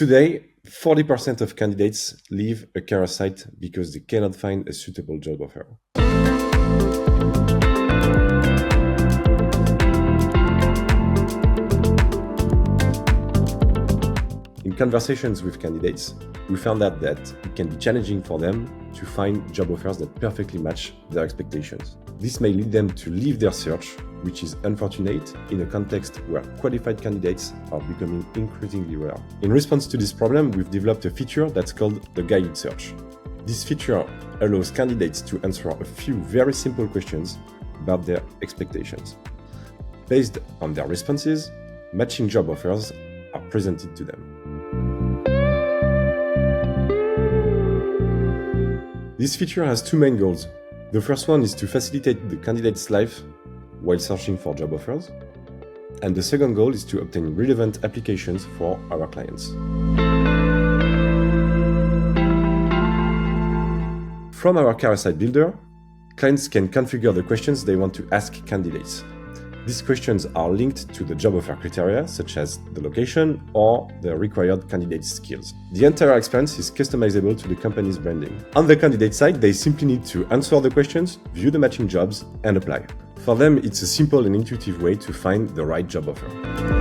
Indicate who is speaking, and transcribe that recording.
Speaker 1: Today, 40% of candidates leave a Careersite because they cannot find a suitable job offer. In conversations with candidates, we found out that it can be challenging for them to find job offers that perfectly match their expectations. This may lead them to leave their search, which is unfortunate in a context where qualified candidates are becoming increasingly rare. In response to this problem, we've developed a feature that's called the guided search. This feature allows candidates to answer a few very simple questions about their expectations. Based on their responses, matching job offers are presented to them. This feature has two main goals. The first one is to facilitate the candidate's life while searching for job offers. And the second goal is to obtain relevant applications for our clients. From our Careersite builder, clients can configure the questions they want to ask candidates. These questions are linked to the job offer criteria, such as the location or the required candidate skills. The entire experience is customizable to the company's branding. On the candidate side, they simply need to answer the questions, view the matching jobs, and apply. For them, it's a simple and intuitive way to find the right job offer.